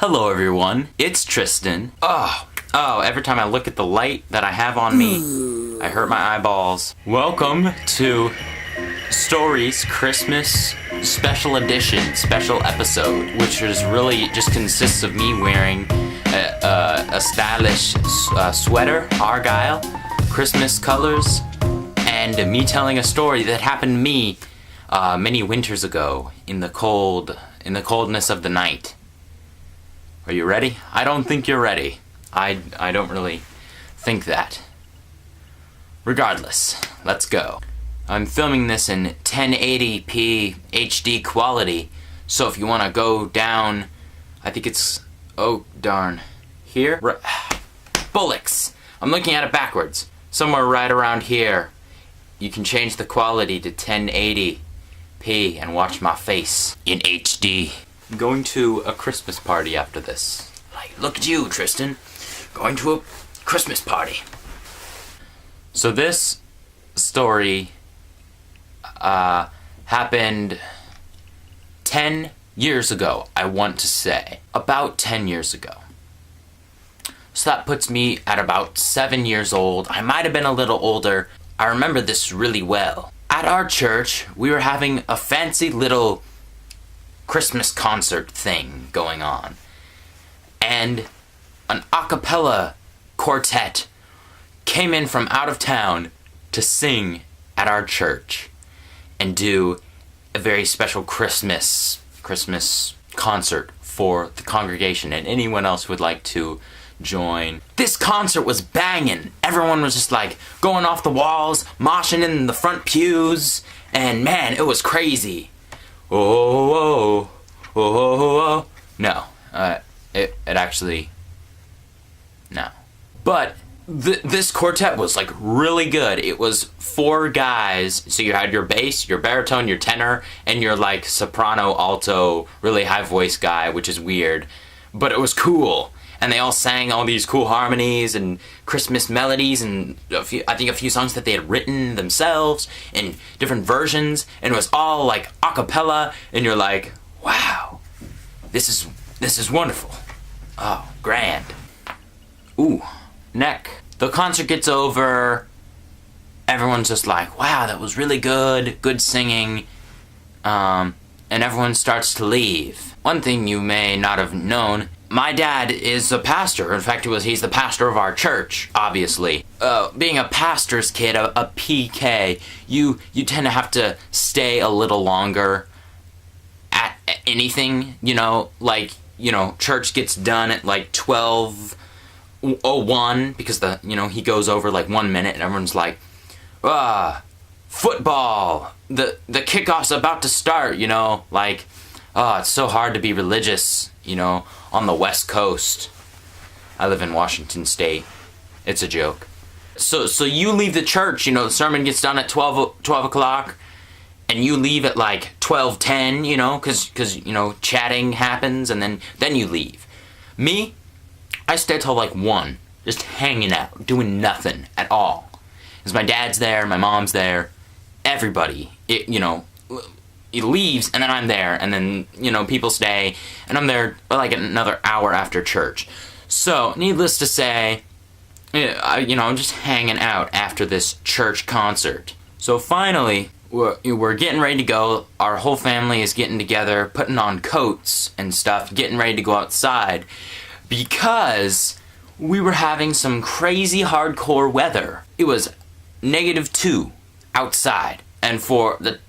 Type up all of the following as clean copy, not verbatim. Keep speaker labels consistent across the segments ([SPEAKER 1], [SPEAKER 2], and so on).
[SPEAKER 1] Hello everyone, it's Tristan. Oh, every time I look at the light that I have on me, I hurt my eyeballs. Welcome to STORIEZ Christmas special edition, special episode, which is really just consists of me wearing a stylish sweater, Argyle, Christmas colors, and me telling a story that happened to me many winters ago in the coldness of the night. Are you ready? I don't think you're ready. I don't really think that. Regardless, let's go. I'm filming this in 1080p HD quality, so if you want to go down, I think it's, oh darn, here? Bullocks! I'm looking at it backwards. Somewhere right around here, you can change the quality to 1080p and watch my face in HD. I'm going to a Christmas party after this. Like, look at you, Tristan. Going to a Christmas party. So this story happened 10 years ago, I want to say. About 10 years ago. So that puts me at about 7 years old. I might have been a little older. I remember this really well. At our church, we were having a fancy little Christmas concert thing going on. And an a cappella quartet came in from out of town to sing at our church and do a very special Christmas concert for the congregation and anyone else who would like to join. This concert was banging. Everyone was just like going off the walls, moshing in the front pews, and man, it was crazy. Oh, oh, oh, oh, oh. No, it actually, no. But this quartet was like really good. It was 4 guys, so you had your bass, your baritone, your tenor, and your like soprano, alto, really high voice guy, which is weird, but it was cool. And they all sang all these cool harmonies and Christmas melodies and I think a few songs that they had written themselves in different versions, and it was all like a cappella, and you're like, wow, this is wonderful. Oh, grand. Ooh, neck. The concert gets over, everyone's just like, wow, that was really good singing, and everyone starts to leave. One thing you may not have known, my dad is a pastor. In fact, he's the pastor of our church, obviously. Being a pastor's kid, a PK, you tend to have to stay a little longer at anything, you know, like, you know, church gets done at like 12:01 because he goes over like 1 minute and everyone's like, football, the kickoff's about to start, you know, like, it's so hard to be religious, you know, on the West Coast. I live in Washington State. It's a joke. So you leave the church, you know, the sermon gets done at 12 o'clock, and you leave at like 12:10, you know, cause you know, chatting happens, and then you leave. Me, I stay till like 1, just hanging out, doing nothing at all. Cause my dad's there, my mom's there, everybody, you know, he leaves, and then I'm there, and then, you know, people stay, and I'm there like another hour after church. So, needless to say, I'm just hanging out after this church concert. So finally, we're getting ready to go. Our whole family is getting together, putting on coats and stuff, getting ready to go outside, because we were having some crazy hardcore weather. It was -2 outside, and for the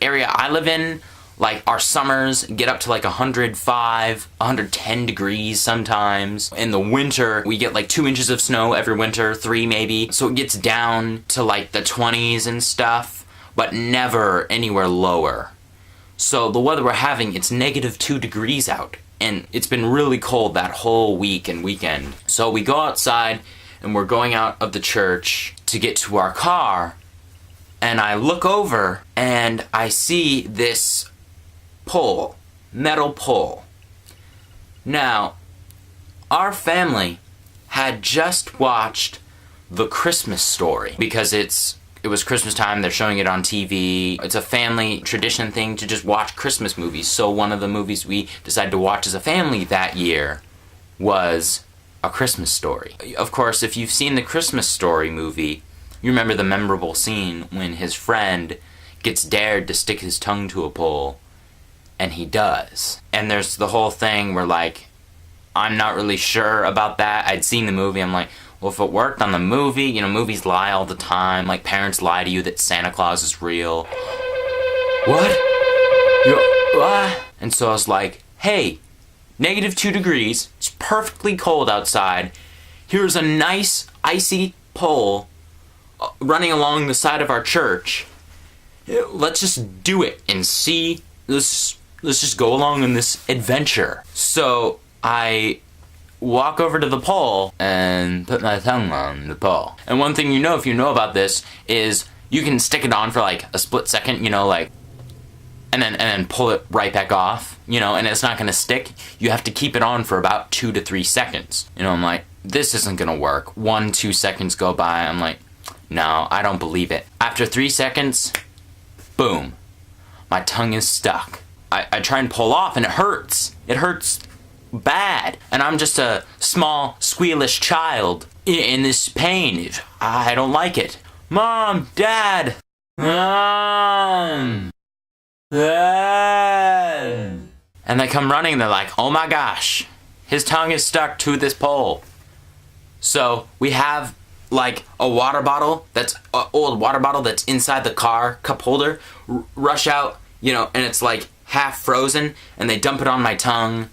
[SPEAKER 1] area I live in, like, our summers get up to like 105, 110 degrees sometimes. In the winter, we get like 2 inches of snow every winter, 3 maybe. So it gets down to like the 20s and stuff, but never anywhere lower. So the weather we're having, it's -2 degrees out, and it's been really cold that whole week and weekend. So we go outside, and we're going out of the church to get to our car, and I look over, and I see this pole, metal pole. Now, our family had just watched The Christmas Story, because it's it was Christmas time, they're showing it on TV. It's a family tradition thing to just watch Christmas movies. So one of the movies we decided to watch as a family that year was A Christmas Story. Of course, if you've seen the Christmas Story movie, you remember the memorable scene when his friend gets dared to stick his tongue to a pole, and he does. And there's the whole thing where, like, I'm not really sure about that. I'd seen the movie, I'm like, well, if it worked on the movie, you know, movies lie all the time. Like, parents lie to you that Santa Claus is real. What? What? And so I was like, hey, -2 degrees, it's perfectly cold outside. Here's a nice, icy pole running along the side of our church. Let's just do it and see. Let's just go along on this adventure. So I walk over to the pole and put my tongue on the pole. And one thing you know, if you know about this, is you can stick it on for like a split second, you know, like, and then pull it right back off, you know, and it's not gonna stick. You have to keep it on for about 2 to 3 seconds. You know, I'm like, this isn't gonna work. 1, 2 seconds go by, I'm like, no, I don't believe it. After 3 seconds, boom, my tongue is stuck. I try and pull off and it hurts. It hurts bad. And I'm just a small, squealish child in this pain. I don't like it. Mom, Dad, Mom, Dad. And they come running, they're like, oh my gosh, his tongue is stuck to this pole. So we have like a water bottle, that's an old water bottle that's inside the car cup holder, rush out, you know, and it's like half frozen, and they dump it on my tongue.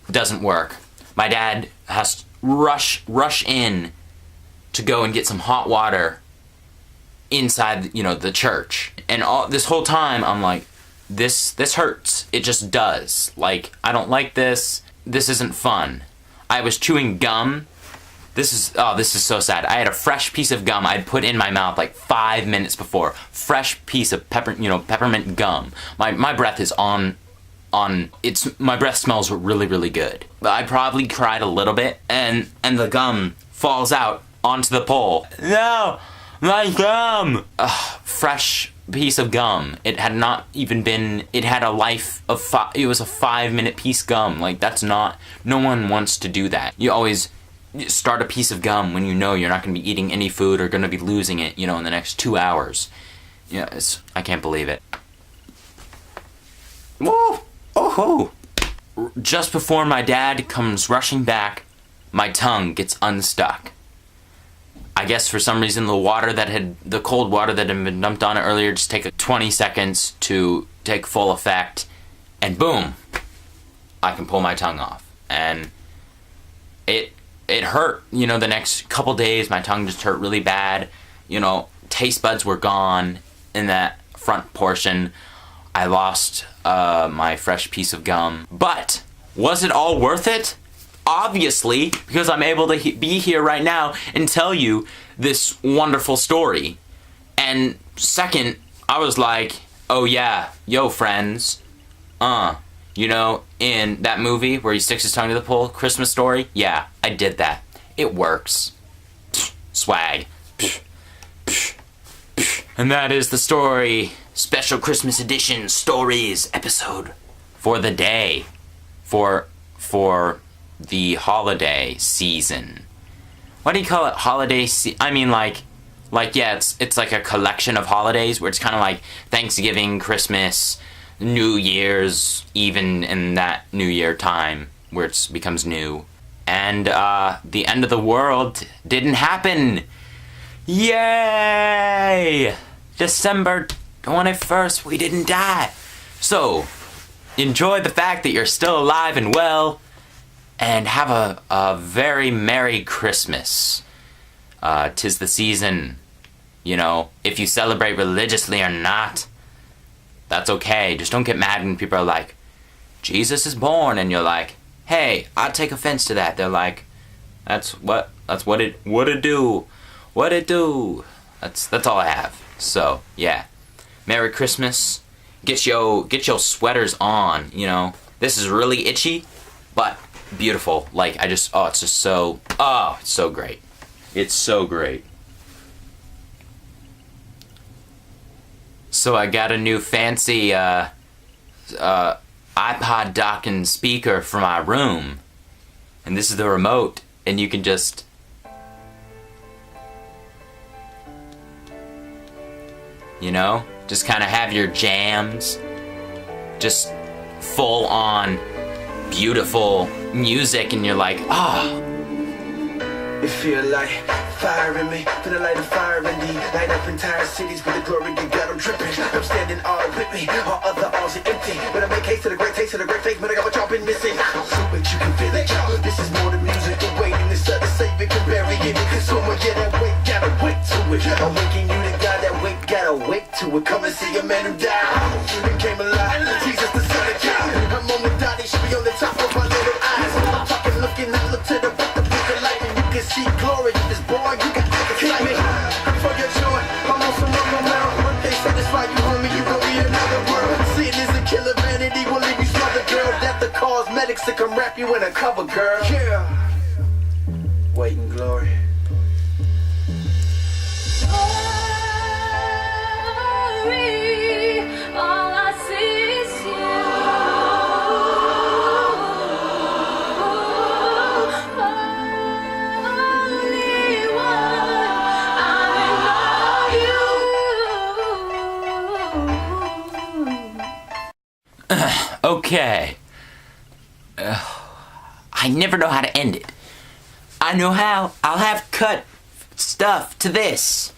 [SPEAKER 1] Doesn't work. My dad has to rush in to go and get some hot water inside, you know, the church. And all this whole time I'm like, this hurts. It just does. Like, I don't like this. This isn't fun. I was chewing gum. This is so sad. I had a fresh piece of gum I'd put in my mouth like 5 minutes before. Fresh piece of peppermint gum. My breath is my breath smells really, really good. But I probably cried a little bit, and the gum falls out onto the pole. No, my gum! Fresh piece of gum. It had not even been, it had a life of it was a 5-minute piece gum. Like, that's not, no one wants to do that. You always start a piece of gum when you know you're not going to be eating any food or going to be losing it, you know, in the next 2 hours. Yeah, I can't believe it. Whoa! Oh! Just before my dad comes rushing back, my tongue gets unstuck. I guess for some reason the cold water that had been dumped on it earlier just take 20 seconds to take full effect, and boom! I can pull my tongue off. And it hurt, you know, the next couple days my tongue just hurt really bad. You know, taste buds were gone in that front portion. I lost my fresh piece of gum. But was it all worth it? Obviously, because I'm able to be here right now and tell you this wonderful story. And second, I was like, oh yeah, yo friends, you know, in that movie where he sticks his tongue to the pole, Christmas Story, yeah, I did that. It works. Swag. And that is the story, special Christmas edition stories episode for the day, for the holiday season. What do you call it? Holiday I mean, like yeah, it's like a collection of holidays where it's kind of like Thanksgiving, Christmas, New Year's, even in that New Year time where it becomes new. And the end of the world didn't happen. Yay! December 21st, we didn't die. So, enjoy the fact that you're still alive and well, and have a very Merry Christmas. 'Tis the season, you know, if you celebrate religiously or not, that's okay. Just don't get mad when people are like, Jesus is born, and you're like, hey, I take offense to that. They're like, that's what it do. That's all I have. So, yeah. Merry Christmas. Get your sweaters on, you know. This is really itchy, but beautiful. Like, it's so great. It's so great. So I got a new fancy iPod docking speaker for my room. And this is the remote, and you can just... You know? Just kind of have your jams. Just full on beautiful music, and you're like, oh.
[SPEAKER 2] It feel like fire in me, feel like a fire in me. Light up entire cities with the glory of God, I'm tripping. I'm standing all with me, all other arms are empty. But I make haste to the great taste of the great faith, but I got what y'all been missing. So but you can feel it, this is more than music. The waiting is the Savior can bury it. Consumer, yeah, that weight, gotta wait to it. I'm waking you to God, that weight, gotta wait to it. Come and see a man who died, and came alive. Jesus the Son of God, I'm on the dot, he should be on the top of my little eyes. I'm talking, looking, I look to the book of life, and you can see glory. This boy, you got to keep me for your joy. I'm on some other now. One day satisfy you, homie, you gon' be another world. Sin is a killer, vanity will leave you smothered, girl. Death the cosmetics that can wrap you in a cover, girl. Yeah. Waiting glory.
[SPEAKER 3] Glory, all I see is you.
[SPEAKER 1] Okay. I never know how to end it. I know how. I'll have cut stuff to this.